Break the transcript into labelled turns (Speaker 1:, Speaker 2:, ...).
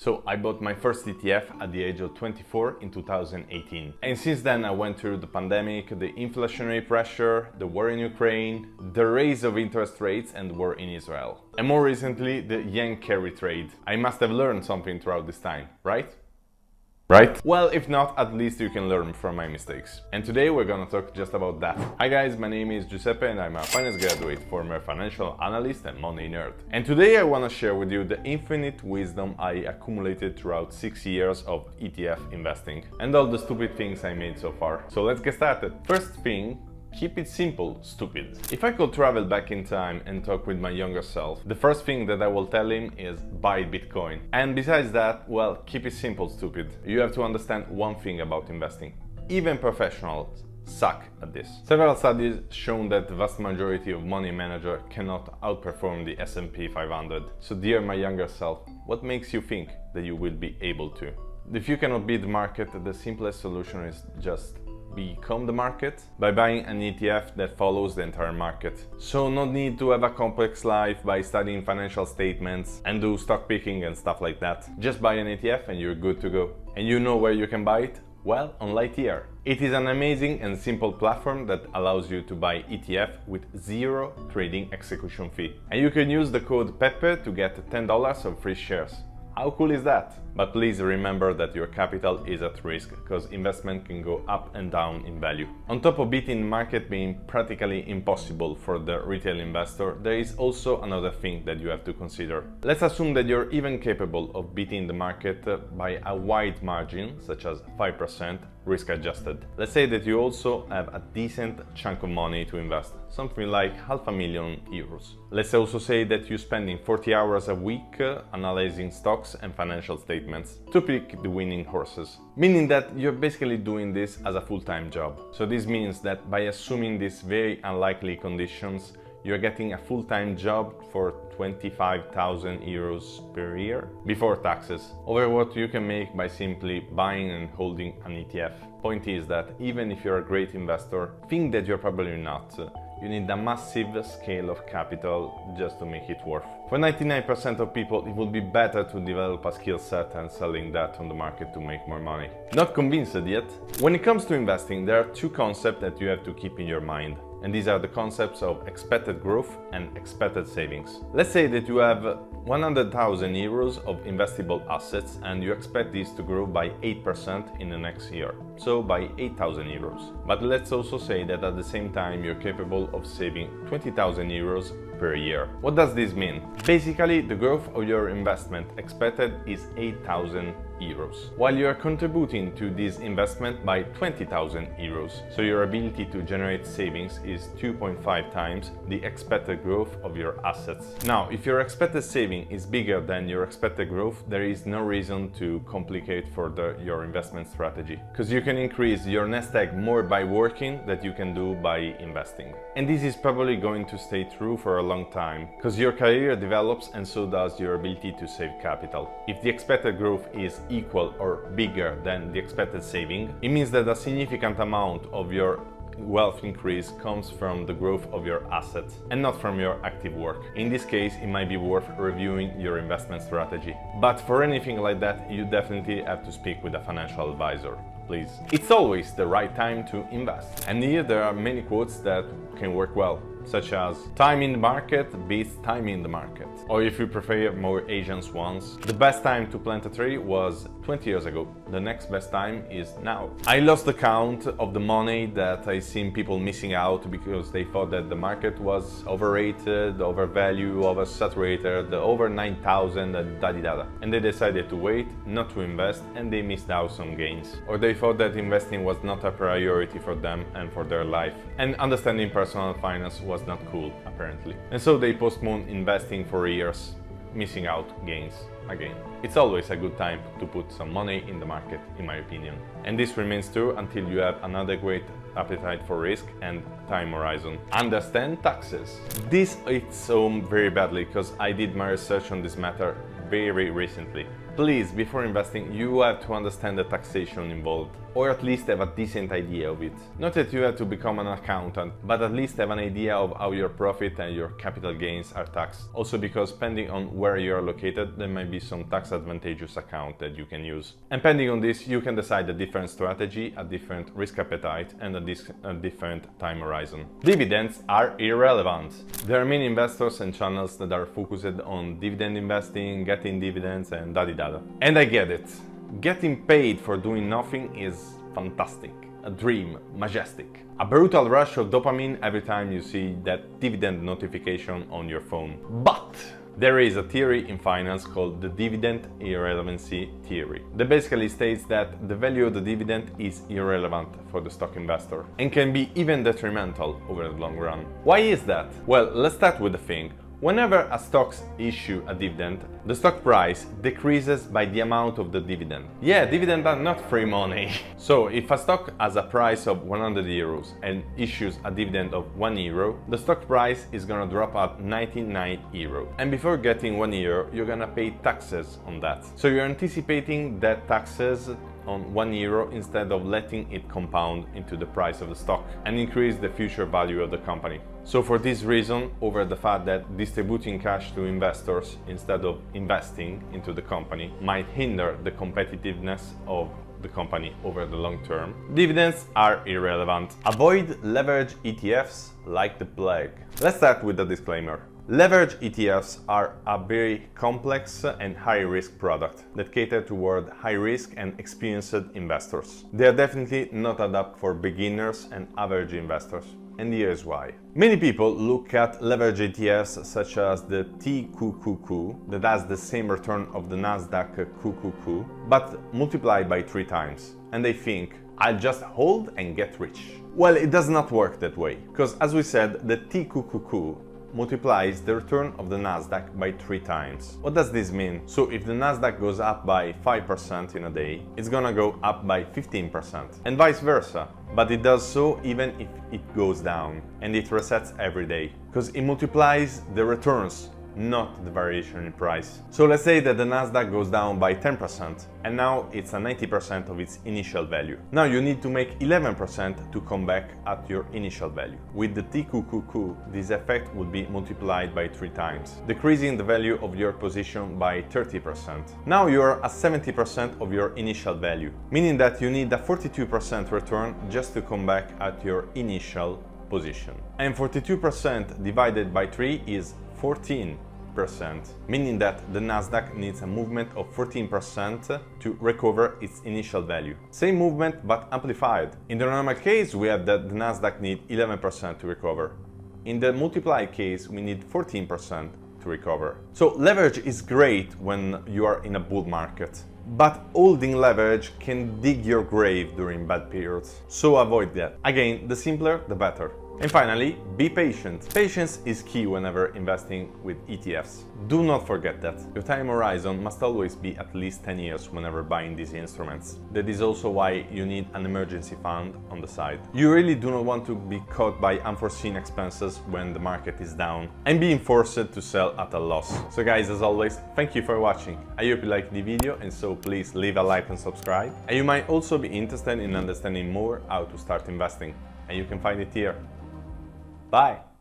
Speaker 1: So I bought my first ETF at the age of 24 in 2018. And since then I went through the pandemic, the inflationary pressure, the war in Ukraine, the raise of interest rates and the war in Israel. And more recently, the yen carry trade. I must have learned something throughout this time, right? Right? Well, if not, at least you can learn from my mistakes. And today we're gonna talk just about that. Hi guys, my name is Giuseppe and I'm a finance graduate, former financial analyst and money nerd. And today I wanna share with you the infinite wisdom I accumulated throughout 6 years of ETF investing and all the stupid things I made so far. So let's get started. First thing, keep it simple, stupid. If I could travel back in time and talk with my younger self, the first thing that I will tell him is buy Bitcoin. And besides that, well, keep it simple, stupid. You have to understand one thing about investing. Even professionals suck at this. Several studies shown that the vast majority of money managers cannot outperform the S&P 500. So dear my younger self, what makes you think that you will be able to? If you cannot beat the market, the simplest solution is just become the market by buying an ETF that follows the entire market. So no need to have a complex life by studying financial statements and do stock picking and stuff like that. Just buy an ETF and you're good to go. And you know where you can buy it? Well, on Lightyear. It is an amazing and simple platform that allows you to buy ETF with zero trading execution fee. And you can use the code PEPPE to get $10 of free shares. How cool is that? But please remember that your capital is at risk because investment can go up and down in value. On top of beating the market being practically impossible for the retail investor, there is also another thing that you have to consider. Let's assume that you're even capable of beating the market by a wide margin, such as 5%, risk adjusted. Let's say that you also have a decent chunk of money to invest, something like €500,000. Let's also say that you're spending 40 hours a week analyzing stocks and financial statements to pick the winning horses, meaning that you're basically doing this as a full-time job. So this means that by assuming these very unlikely conditions, you're getting a full-time job for €25,000 per year before taxes, over what you can make by simply buying and holding an ETF. Point is that even if you're a great investor, think that you're probably not. You need a massive scale of capital just to make it worth. For 99% of people, it would be better to develop a skill set and selling that on the market to make more money. Not convinced yet? When it comes to investing, there are two concepts that you have to keep in your mind. And these are the concepts of expected growth and expected savings. Let's say that you have €100,000 of investable assets and you expect these to grow by 8% in the next year, so by €8,000. But let's also say that at the same time you're capable of saving €20,000 per year. What does this mean? Basically, the growth of your investment expected is €8,000, while you are contributing to this investment by €20,000. So your ability to generate savings is 2.5 times the expected growth of your assets. Now, if your expected saving is bigger than your expected growth, there is no reason to complicate further your investment strategy, because you can increase your nest egg more by working than you can do by investing. And this is probably going to stay true for a long time, because your career develops and so does your ability to save capital. If the expected growth is equal or bigger than the expected saving, it means that a significant amount of your wealth increase comes from the growth of your assets and not from your active work. In this case, it might be worth reviewing your investment strategy. But for anything like that, you definitely have to speak with a financial advisor. Please. It's always the right time to invest. And here there are many quotes that can work well, such as time in the market beats time in the market. Or if you prefer more Asian ones, the best time to plant a tree was 20 years ago. The next best time is now. I lost the count of the money that I seen people missing out because they thought that the market was overrated, overvalued, oversaturated, over 9,000, da-di-da-da. And they decided to wait, not to invest, and they missed out some gains. Or they thought that investing was not a priority for them and for their life. And understanding personal finance was not cool, apparently. And so they postponed investing for years, missing out gains again. It's always a good time to put some money in the market, in my opinion. And this remains true until you have an adequate appetite for risk and time horizon. Understand taxes. This hits home very badly because I did my research on this matter very recently. Please, before investing, you have to understand the taxation involved. or at least have a decent idea of it. Not that you have to become an accountant, but at least have an idea of how your profit and your capital gains are taxed. Also because depending on where you are located, there might be some tax advantageous account that you can use. And depending on this, you can decide a different strategy, a different risk appetite, and a different time horizon. Dividends are irrelevant. There are many investors and channels that are focused on dividend investing, getting dividends, and da-di-da-da. And I get it. Getting paid for doing nothing is fantastic, a dream, majestic. A brutal rush of dopamine every time you see that dividend notification on your phone. But there is a theory in finance called the dividend irrelevancy theory that basically states that the value of the dividend is irrelevant for the stock investor and can be even detrimental over the long run. Why is that? Well, let's start with the thing. Whenever a stock issues a dividend, the stock price decreases by the amount of the dividend. Yeah, dividends are not free money. So if a stock has a price of 100 euros and issues a dividend of 1 euro, the stock price is gonna drop at 99 euro. And before getting 1 euro, you're gonna pay taxes on that. So you're anticipating that taxes on 1 euro instead of letting it compound into the price of the stock and increase the future value of the company. So for this reason, over the fact that distributing cash to investors instead of investing into the company might hinder the competitiveness of the company over the long term, dividends are irrelevant. Avoid leverage ETFs like the plague. Let's start with a disclaimer. Leverage ETFs are a very complex and high-risk product that cater toward high-risk and experienced investors. They are definitely not adapted for beginners and average investors. And here's why. Many people look at leverage ETFs such as the TQQQ that has the same return of the Nasdaq QQQ, but multiplied by 3 times. And they think, I'll just hold and get rich. Well, it does not work that way, because as we said, the TQQQ multiplies the return of the Nasdaq by 3 times. What does this mean? So if the Nasdaq goes up by 5% in a day, it's gonna go up by 15%, and vice versa. But it does so even if it goes down, and it resets every day, because it multiplies the returns, not the variation in price. So let's say that the Nasdaq goes down by 10% and now it's at 90% of its initial value. Now you need to make 11% to come back at your initial value. With the TQQQ, this effect would be multiplied by 3 times, decreasing the value of your position by 30%. Now you're at 70% of your initial value, meaning that you need a 42% return just to come back at your initial position. And 42% divided by 3 is 14%, meaning that the Nasdaq needs a movement of 14% to recover its initial value. Same movement but amplified. In the normal case, we have that the Nasdaq needs 11% to recover. In the multiplied case, we need 14% to recover. So leverage is great when you are in a bull market, but holding leverage can dig your grave during bad periods. So avoid that. Again, the simpler, the better. And finally, be patient. Patience is key whenever investing with ETFs. Do not forget that. Your time horizon must always be at least 10 years whenever buying these instruments. That is also why you need an emergency fund on the side. You really do not want to be caught by unforeseen expenses when the market is down and being forced to sell at a loss. So guys, as always, thank you for watching. I hope you liked the video, and so please leave a like and subscribe. And you might also be interested in understanding more how to start investing. And you can find it here. Bye!